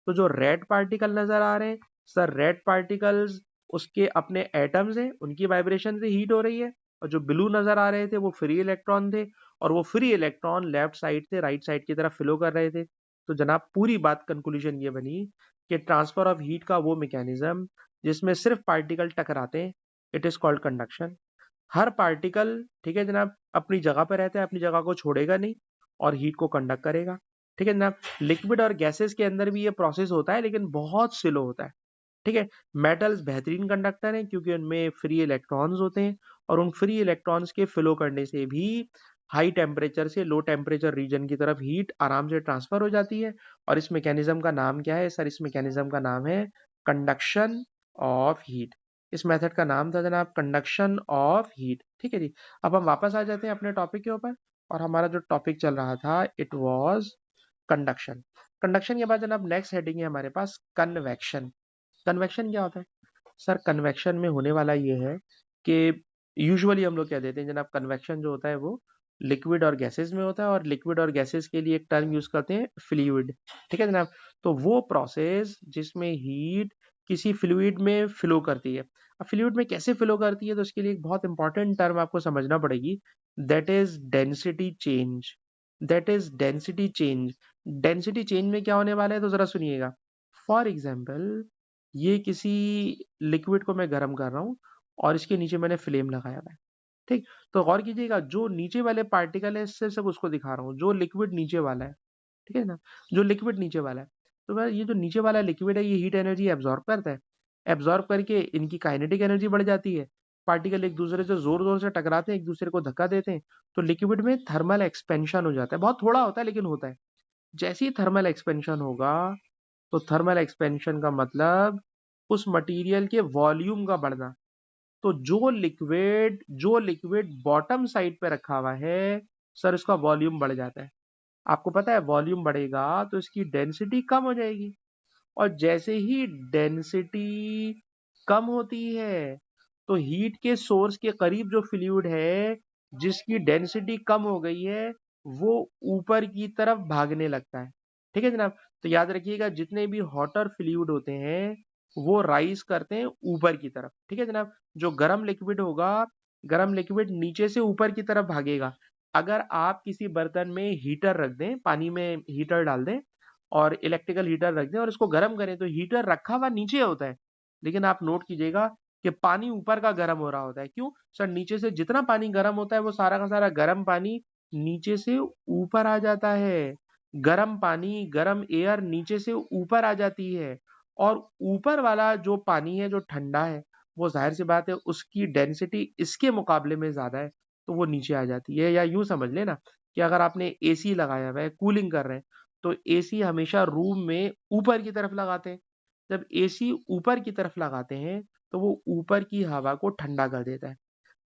A: तो जो रेड पार्टिकल नजर आ रहे हैं, सर रेड पार्टिकल्स उसके अपने एटम्स हैं, उनकी वाइब्रेशन से हीट हो रही है। और जो ब्लू नजर आ रहे थे वो फ्री इलेक्ट्रॉन थे, और वो फ्री इलेक्ट्रॉन लेफ्ट साइड से राइट साइड की तरफ फ्लो कर रहे थे। तो जनाब पूरी बात कंक्लूजन ये बनी कि ट्रांसफर ऑफ हीट का वो मैकेनिज्म जिसमें सिर्फ पार्टिकल टकराते हैं, it is called conduction. Her particle, ठीक है जनाब, अपनी जगह पर रहता है, अपनी जगह को छोड़ेगा नहीं और हीट को कंडक्ट करेगा। ठीक है जनाब, लिक्विड और गैसेस के अंदर भी ये प्रोसेस होता है लेकिन बहुत स्लो होता है। ठीक है, मेटल्स बेहतरीन कंडक्टर हैं क्योंकि उनमें फ्री इलेक्ट्रॉन्स होते हैं, और उन फ्री इलेक्ट्रॉन्स के फ्लो करने से भी हाई टेम्परेचर से लो टेम्परेचर रीजन की तरफ हीट आराम से ट्रांसफर हो जाती है। और इस मैकेनिज्म का नाम क्या है सर? इस मैकेनिज्म का नाम है कंडक्शन ऑफ हीट। इस मेथड का नाम था जनाब कंडक्शन ऑफ हीट। ठीक है जी, अब हम वापस आ जाते हैं अपने टॉपिक के ऊपर, और हमारा जो टॉपिक चल रहा था इट वाज कंडक्शन। कंडक्शन के बाद जनाब नेक्स्ट हेडिंग है हमारे पास कन्वेक्शन। कन्वेक्शन क्या होता है सर? कन्वेक्शन में होने वाला ये है कि यूजुअली हम लोग क्या देते हैं जनाब, कन्वेक्शन जो होता है वो लिक्विड और गैसेस में होता है, और लिक्विड और गैसेस के लिए एक टर्म यूज करते हैं फ्लूइड। ठीक है जनाब, तो वो प्रोसेस जिसमें हीट किसी फ्लूइड में फ्लो करती है। अब फ्लूइड में कैसे फ्लो करती है, तो उसके लिए एक बहुत इंपॉर्टेंट टर्म आपको समझना पड़ेगी, that is density change. That is density change. Density change में क्या होने वाला है, तो जरा सुनिएगा। फॉर एग्जाम्पल, ये किसी लिक्विड को मैं गर्म कर रहा हूँ और इसके नीचे मैंने फ्लेम लगाया हुआ है। ठीक, तो गौर कीजिएगा, जो नीचे वाले पार्टिकल है इससे सब उसको दिखा रहा हूँ, जो लिक्विड नीचे वाला है। ठीक है ना, जो लिक्विड नीचे वाला है, तो वह ये जो नीचे वाला लिक्विड है ये हीट एनर्जी एब्जॉर्ब करता है। एब्जॉर्ब करके इनकी काइनेटिक एनर्जी बढ़ जाती है। पार्टिकल एक दूसरे से जोर जोर से टकराते हैं, एक दूसरे को धक्का देते हैं, तो लिक्विड में थर्मल एक्सपेंशन हो जाता है। बहुत थोड़ा होता है लेकिन होता है। जैसे ही थर्मल एक्सपेंशन होगा, तो थर्मल एक्सपेंशन का मतलब उस मटेरियल के वॉल्यूम का बढ़ना। तो जो लिक्विड बॉटम साइड पे रखा हुआ है सर, उसका वॉल्यूम बढ़ जाता है। आपको पता है वॉल्यूम बढ़ेगा तो इसकी डेंसिटी कम हो जाएगी, और जैसे ही डेंसिटी कम होती है, तो हीट के सोर्स के करीब जो फ्लूइड है जिसकी डेंसिटी कम हो गई है, वो ऊपर की तरफ भागने लगता है। ठीक है जनाब, तो याद रखिएगा जितने भी हॉटर फ्लूइड होते हैं वो राइज करते हैं ऊपर की तरफ। ठीक है जनाब, जो गर्म लिक्विड होगा, गर्म लिक्विड नीचे से ऊपर की तरफ भागेगा। अगर आप किसी बर्तन में हीटर रख दें, पानी में हीटर डाल दें और इलेक्ट्रिकल हीटर रख दें और इसको गर्म करें, तो हीटर रखा हुआ नीचे होता है, लेकिन आप नोट कीजिएगा कि पानी ऊपर का गर्म हो रहा होता है। क्यों सर? नीचे से जितना पानी गर्म होता है वो सारा का सारा गर्म पानी नीचे से ऊपर आ जाता है। गर्म पानी, गर्म एयर नीचे से ऊपर आ जाती है, और ऊपर वाला जो पानी है जो ठंडा है, वो जाहिर सी बात है उसकी डेंसिटी इसके मुकाबले में ज्यादा है, तो वो नीचे आ जाती है। या यूं समझ लेना कि अगर आपने एसी लगाया हुआ है, कूलिंग कर रहे हैं, तो एसी हमेशा रूम में ऊपर की तरफ लगाते हैं। जब एसी ऊपर की तरफ लगाते हैं तो वो ऊपर की हवा को ठंडा कर देता है।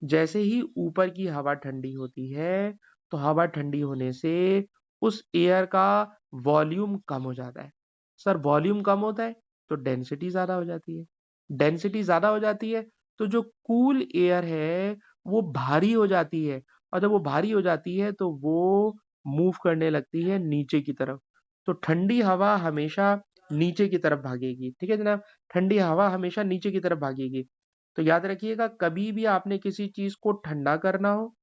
A: जैसे ही ऊपर की हवा ठंडी होती है, तो हवा ठंडी होने से उस एयर का वॉल्यूम कम हो जाता है। सर वॉल्यूम कम होता है तो डेंसिटी ज्यादा हो जाती है। डेंसिटी ज्यादा हो जाती है तो जो कूल एयर है वो भारी हो जाती है, और जब वो भारी हो जाती है तो वो मूव करने लगती है नीचे की तरफ। तो ठंडी हवा हमेशा नीचे की तरफ भागेगी। ठीक है जनाब, ठंडी हवा हमेशा नीचे की तरफ भागेगी। तो याद रखिएगा, कभी भी आपने किसी चीज को ठंडा करना हो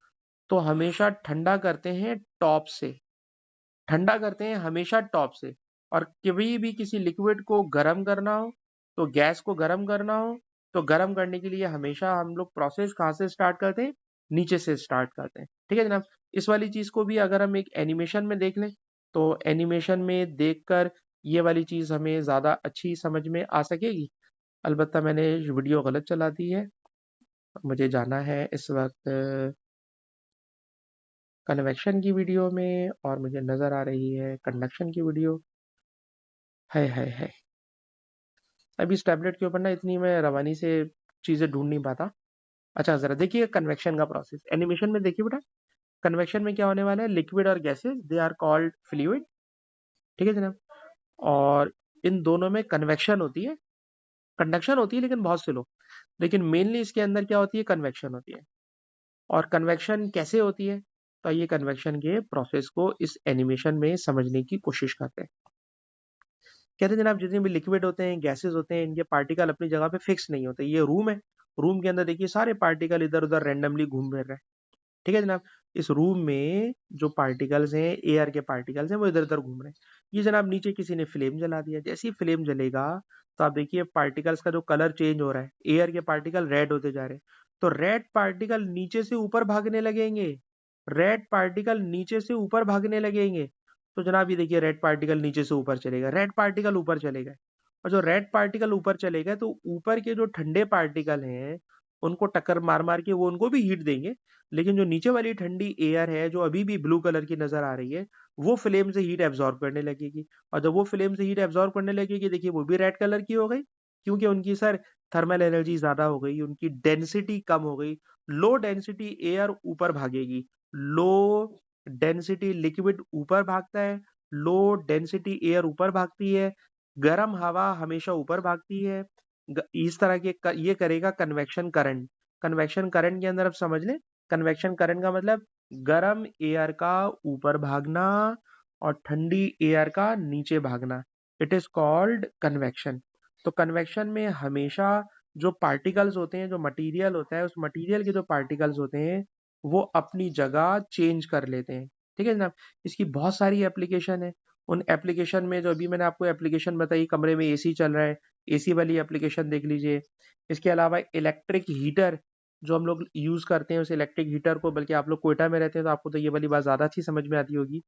A: तो हमेशा ठंडा करते हैं टॉप से। ठंडा करते हैं हमेशा टॉप से। और कभी भी किसी लिक्विड को गर्म करना हो, तो गैस को गर्म करना हो, तो गर्म करने के लिए हमेशा हम लोग प्रोसेस कहाँ से स्टार्ट करते हैं? नीचे से स्टार्ट करते हैं। ठीक है जनाब, इस वाली चीज को भी अगर हम एक एनिमेशन में देख लें, तो एनिमेशन में देखकर ये वाली चीज हमें ज्यादा अच्छी समझ में आ सकेगी। अलबत्ता मैंने वीडियो गलत चला दी है, मुझे जाना है इस वक्त कन्वेक्शन की वीडियो में और मुझे नजर आ रही है कंडक्शन की वीडियो। है अभी इस टैबलेट के ऊपर ना इतनी मैं रवानी से चीजें ढूंढ नहीं पाता। अच्छा जरा देखिए कन्वेक्शन का प्रोसेस एनिमेशन में देखिए बेटा। कन्वेक्शन में क्या होने वाला है, लिक्विड और gases they are called fluid, ठीक है जनाब। और इन दोनों में कन्वेक्शन होती है, कंडक्शन होती है लेकिन बहुत स्लो। लेकिन मेनली इसके अंदर क्या होती है, कन्वेक्शन होती है। और कन्वेक्शन कैसे होती है, तो ये कन्वेक्शन के प्रोसेस को इस एनिमेशन में समझने की कोशिश करते हैं। कहते हैं जनाब जितने भी लिक्विड होते हैं, गैसेस होते हैं, इनके पार्टिकल अपनी जगह पे फिक्स नहीं होते। ये रूम है, रूम के अंदर देखिए सारे पार्टिकल इधर उधर रैंडमली घूम फिर रहे हैं, ठीक है जनाब। इस रूम में जो पार्टिकल्स हैं, एयर के पार्टिकल्स हैं, वो इधर उधर घूम रहे हैं। ये जनाब नीचे किसी ने फ्लेम जला दिया, जैसे ही फ्लेम जलेगा तो आप देखिए पार्टिकल्स का जो कलर चेंज हो रहा है, एयर के पार्टिकल रेड होते जा रहे हैं। तो रेड पार्टिकल नीचे से ऊपर भागने लगेंगे, रेड पार्टिकल नीचे से ऊपर भागने लगेंगे। तो जनाब ये देखिए रेड पार्टिकल नीचे से ऊपर चलेगा, रेड पार्टिकल ऊपर चलेगा। और जो रेड पार्टिकल ऊपर चलेगा तो ऊपर के जो ठंडे पार्टिकल हैं उनको टक्कर मार मार के वो उनको भी हीट देंगे। लेकिन जो नीचे वाली ठंडी एयर है जो अभी भी ब्लू कलर की नजर आ रही है, वो फ्लेम से हीट एब्जॉर्ब करने लगेगी। और जब वो फ्लेम से हीट एब्जॉर्ब करने लगेगी देखिए वो भी रेड कलर की हो गई, क्योंकि उनकी सर थर्मल एनर्जी ज्यादा हो गई, उनकी डेंसिटी कम हो गई। लो डेंसिटी एयर ऊपर भागेगी, लो डेंसिटी लिक्विड ऊपर भागता है, लो डेंसिटी एयर ऊपर भागती है, गर्म हवा हमेशा ऊपर भागती है। इस तरह के ये करेगा कन्वेक्शन करंट। कन्वेक्शन करंट के अंदर अब समझ लें, कन्वेक्शन करंट का मतलब गर्म एयर का ऊपर भागना और ठंडी एयर का नीचे भागना, इट इज कॉल्ड कन्वेक्शन। तो कन्वेक्शन में हमेशा जो पार्टिकल्स होते हैं, जो मटेरियल होता है, उस मटेरियल के जो पार्टिकल्स होते हैं वो अपनी जगह चेंज कर लेते हैं, ठीक है जनाब। इसकी बहुत सारी एप्लीकेशन है। उन एप्लीकेशन में जो अभी मैंने आपको एप्लीकेशन बताई, कमरे में एसी चल रहा है, एसी वाली एप्लीकेशन देख लीजिए। इसके अलावा इलेक्ट्रिक हीटर जो हम लोग यूज करते हैं, उस इलेक्ट्रिक हीटर को, बल्कि आप लोग कोयटा में रहते हैं तो आपको तो ये वाली बात ज्यादा अच्छी समझ में आती होगी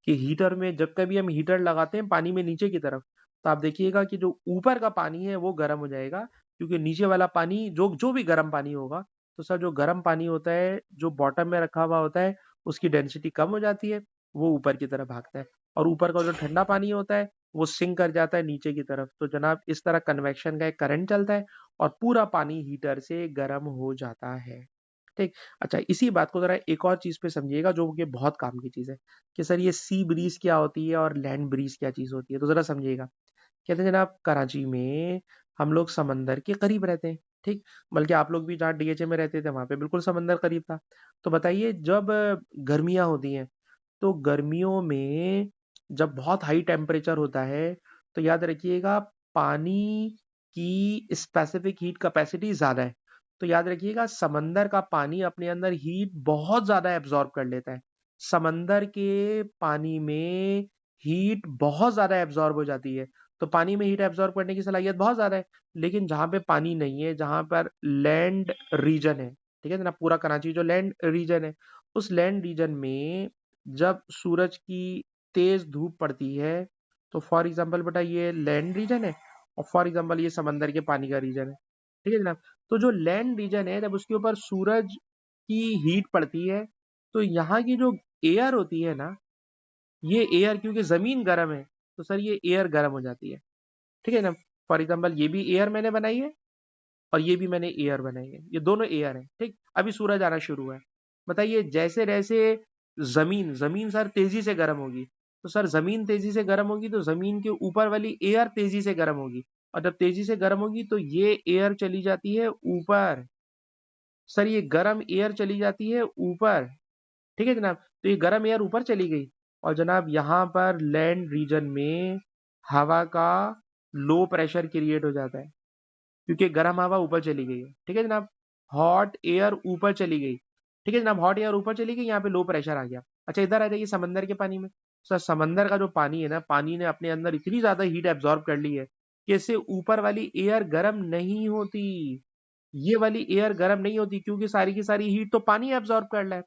A: कि हीटर में जब कभी हम हीटर लगाते हैं पानी में नीचे की तरफ, तो आप देखिएगा कि जो ऊपर का पानी है वो गर्म हो जाएगा, क्योंकि नीचे वाला पानी जो जो भी गर्म पानी होगा, तो सर जो गर्म पानी होता है जो बॉटम में रखा हुआ होता है उसकी डेंसिटी कम हो जाती है, वो ऊपर की तरफ भागता है। और ऊपर का जो ठंडा पानी होता है वो सिंक कर जाता है नीचे की तरफ। तो जनाब इस तरह कन्वेक्शन का एक करंट चलता है और पूरा पानी हीटर से गर्म हो जाता है, ठीक। अच्छा इसी बात को जरा एक और चीज पे समझिएगा जो कि बहुत काम की चीज है, कि सर ये सी ब्रीज क्या होती है और लैंड ब्रीज क्या चीज होती है, तो जरा समझिएगा। कहते हैं जनाब कराची में हम लोग समंदर के करीब रहते हैं, ठीक। बल्कि आप लोग भी जहाँ डीएचए में रहते थे वहां पे बिल्कुल समंदर करीब था। तो बताइए जब गर्मियां होती हैं तो गर्मियों में जब बहुत हाई टेम्परेचर होता है तो याद रखिएगा पानी की स्पेसिफिक हीट कैपेसिटी ज्यादा है। तो याद रखिएगा समंदर का पानी अपने अंदर हीट बहुत ज्यादा एब्जॉर्ब कर लेता है। समंदर के पानी में हीट बहुत ज्यादा एब्जॉर्ब हो जाती है। तो पानी में हीट एब्जॉर्ब करने की सलाहियत बहुत ज्यादा है। लेकिन जहां पे पानी नहीं है, जहां पर लैंड रीजन है, ठीक है ना, पूरा कराची जो लैंड रीजन है, उस लैंड रीजन में जब सूरज की तेज धूप पड़ती है, तो फॉर एग्जाम्पल बेटा ये लैंड रीजन है और फॉर एग्जाम्पल ये समंदर के पानी का रीजन है, ठीक है जनाब। तो जो लैंड रीजन है जब उसके ऊपर सूरज की हीट पड़ती है तो यहाँ की जो एयर होती है ना, ये एयर क्योंकि जमीन गर्म है तो सर ये एयर गर्म हो जाती है, ठीक है ना। फॉर एग्जाम्पल ये भी एयर मैंने बनाई है और ये भी मैंने एयर बनाई है, ये दोनों एयर है, ठीक। अभी सूरज आना शुरू है, बताइए जैसे जैसे जमीन जमीन सर तेजी से गर्म होगी, तो सर जमीन तेजी से गर्म होगी तो जमीन के ऊपर वाली एयर तेजी से गर्म होगी। और जब तेजी से गर्म होगी तो ये एयर चली जाती है ऊपर, सर ये गर्म एयर चली जाती है ऊपर, ठीक है जनाब। तो ये गर्म एयर ऊपर चली गई और जनाब यहाँ पर लैंड रीजन में हवा का लो प्रेशर क्रिएट हो जाता है, क्योंकि गर्म हवा ऊपर चली गई है, ठीक है जनाब। हॉट एयर ऊपर चली गई, ठीक है जनाब, हॉट एयर ऊपर चली गई, यहाँ पे लो प्रेशर आ गया। अच्छा इधर आ जाइए समंदर के पानी में। सर समंदर का जो पानी है ना, पानी ने अपने अंदर इतनी ज्यादा हीट एब्जॉर्ब कर ली है कि इससे ऊपर वाली एयर गर्म नहीं होती, ये वाली एयर गर्म नहीं होती, क्योंकि सारी की सारी हीट तो पानी एब्जॉर्ब कर रहा है।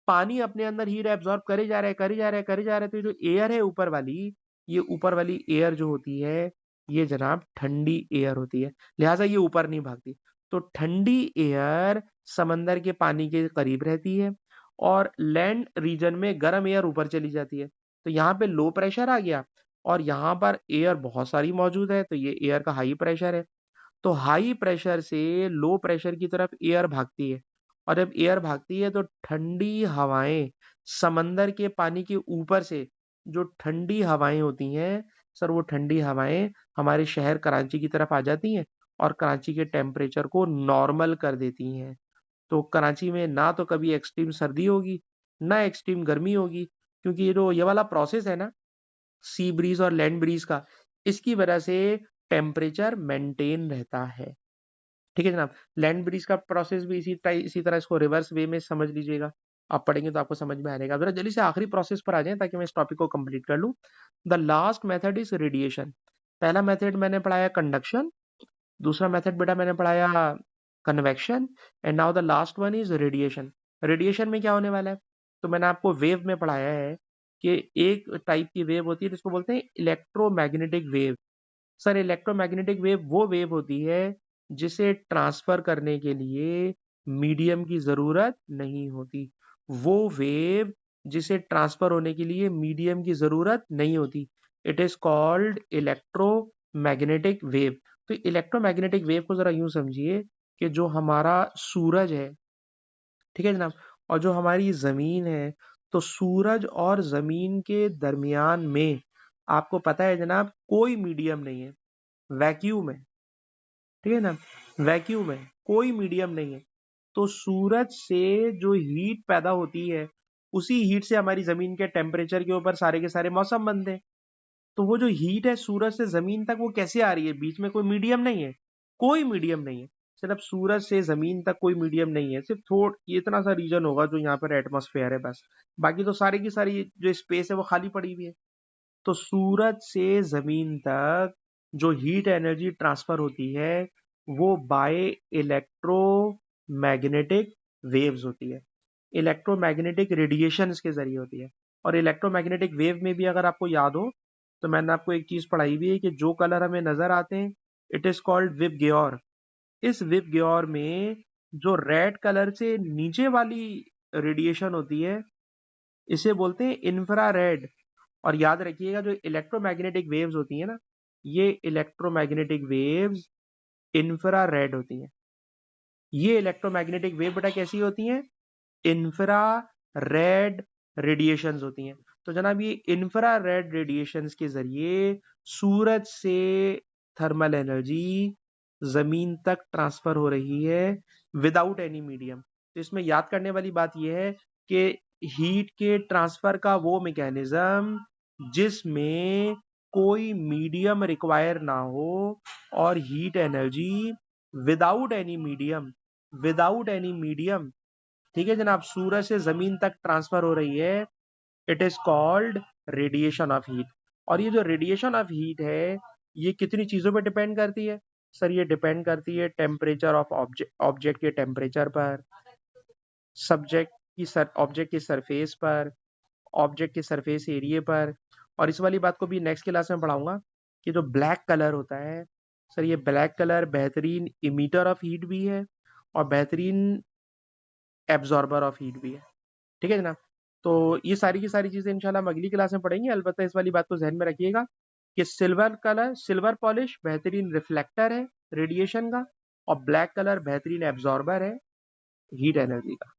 A: पानी अपने अंदर हीट एब्जॉर्ब करे जा रहा है, करे जा रहा है, करे जा रहा है, तो जो एयर है ऊपर वाली, ये ऊपर वाली एयर जो होती है ये जनाब ठंडी एयर होती है, लिहाजा ये ऊपर नहीं भागती। तो ठंडी एयर समंदर के पानी के करीब रहती है और लैंड रीजन में गर्म एयर ऊपर चली जाती है। तो यहाँ पे लो प्रेशर आ गया और यहाँ पर एयर बहुत सारी मौजूद है, तो ये एयर का हाई प्रेशर है। तो हाई प्रेशर से लो प्रेशर की तरफ एयर भागती है और जब एयर भागती है तो ठंडी हवाएं समंदर के पानी के ऊपर से जो ठंडी हवाएं होती हैं सर, वो ठंडी हवाएं हमारे शहर कराची की तरफ आ जाती हैं और कराची के टेम्परेचर को नॉर्मल कर देती हैं। तो कराची में ना तो कभी एक्सट्रीम सर्दी होगी ना एक्सट्रीम गर्मी होगी, क्योंकि ये वाला प्रोसेस है ना सी ब्रीज और लैंड ब्रीज का, इसकी वजह से टेम्परेचर मेंटेन रहता है। ठीक है जनाब, लैंड ब्रीज का प्रोसेस भी इसी तरह इसको रिवर्स वे में समझ लीजिएगा, आप पढ़ेंगे तो आपको समझ में आएगा। जरा जल्दी से आखिरी प्रोसेस पर आ जाएं ताकि मैं इस टॉपिक को कंप्लीट कर लूं। The last method is radiation. पहला मेथड मैंने पढ़ाया कंडक्शन, दूसरा मेथड बेटा मैंने पढ़ाया convection, and now the last one is radiation. Radiation में क्या होने वाला है, तो मैंने आपको वेव में पढ़ाया है कि एक टाइप की वेव होती है जिसको बोलते हैं electromagnetic wave. Sir, electromagnetic wave वो वेव होती है जिसे ट्रांसफर करने के लिए मीडियम की जरूरत नहीं होती। वो वेव जिसे ट्रांसफर होने के लिए मीडियम की जरूरत नहीं होती, it is called electromagnetic wave. तो इलेक्ट्रोमैग्नेटिक वेव को जरा यूं समझिए कि जो हमारा सूरज है, ठीक है जनाब, और जो हमारी जमीन है, तो सूरज और जमीन के दरमियान में आपको पता है जनाब कोई मीडियम नहीं है, वैक्यूम है। ठीक है ना, वैक्यूम है, कोई मीडियम नहीं है। तो सूरज से जो हीट पैदा होती है उसी हीट से हमारी जमीन के टेम्परेचर के ऊपर सारे के सारे मौसम बनते हैं। तो वो जो हीट है सूरज से जमीन तक वो कैसे आ रही है, बीच में कोई मीडियम नहीं है, कोई मीडियम नहीं है। सिर्फ सूरज से जमीन तक कोई मीडियम नहीं है, सिर्फ थोड़ा इतना सा रीजन होगा जो यहाँ पर एटमॉस्फेयर है बस, बाकी तो सारी की सारी जो स्पेस है वो खाली पड़ी हुई है। तो सूरज से जमीन तक जो हीट एनर्जी ट्रांसफर होती है वो बाय इलेक्ट्रोमैग्नेटिक वेव्स होती है, इलेक्ट्रोमैग्नेटिक रेडिएशंस के जरिए होती है। और इलेक्ट्रोमैग्नेटिक वेव में भी अगर आपको याद हो तो मैंने आपको एक चीज पढ़ाई हुई है कि जो कलर हमें नजर आते हैं इट इज कॉल्ड विब ग्योर। इस विब ग्योर में जो रेड कलर से नीचे वाली रेडिएशन होती है इसे बोलते हैं इंफ्रारेड। और याद रखिएगा जो इलेक्ट्रोमैग्नेटिक वेव्स होती है ना, ये इलेक्ट्रोमैग्नेटिक वेव्स इंफ्रारेड होती हैं। ये इलेक्ट्रोमैग्नेटिक वेव बेटा कैसी होती हैं, इंफ्रारेड रेडिएशंस होती हैं। तो जनाब ये इंफ्रारेड रेडिएशंस के जरिए सूरज से थर्मल एनर्जी जमीन तक ट्रांसफर हो रही है विदाउट एनी मीडियम। तो इसमें याद करने वाली बात यह है कि हीट के ट्रांसफर का वो मैकेनिज्म जिसमें कोई मीडियम रिक्वायर ना हो और heat energy without any medium, without any medium, ठीक है जनाब, सूरज से जमीन तक ट्रांसफर हो रही है, it is called radiation of heat. और ये जो रेडिएशन ऑफ हीट है ये कितनी चीजों पर डिपेंड करती है सर, ये डिपेंड करती है टेम्परेचर ऑफ ऑब्जेक्ट के टेम्परेचर पर, सब्जेक्ट की ऑब्जेक्ट के सरफेस पर, ऑब्जेक्ट के सरफेस एरिया पर। और इस वाली बात को भी नेक्स्ट क्लास में पढ़ाऊंगा कि जो ब्लैक कलर होता है सर, ये ब्लैक कलर बेहतरीन इमीटर ऑफ हीट भी है और बेहतरीन एब्जॉर्बर ऑफ हीट भी है। ठीक है जनाब, तो ये सारी की सारी चीजें इंशाल्लाह हम अगली क्लास में पढ़ेंगे। अलबत्ता इस वाली बात को जहन में रखिएगा कि सिल्वर कलर, सिल्वर पॉलिश बेहतरीन रिफ्लेक्टर है रेडिएशन का और ब्लैक कलर बेहतरीन एब्जॉर्बर है हीट एनर्जी का।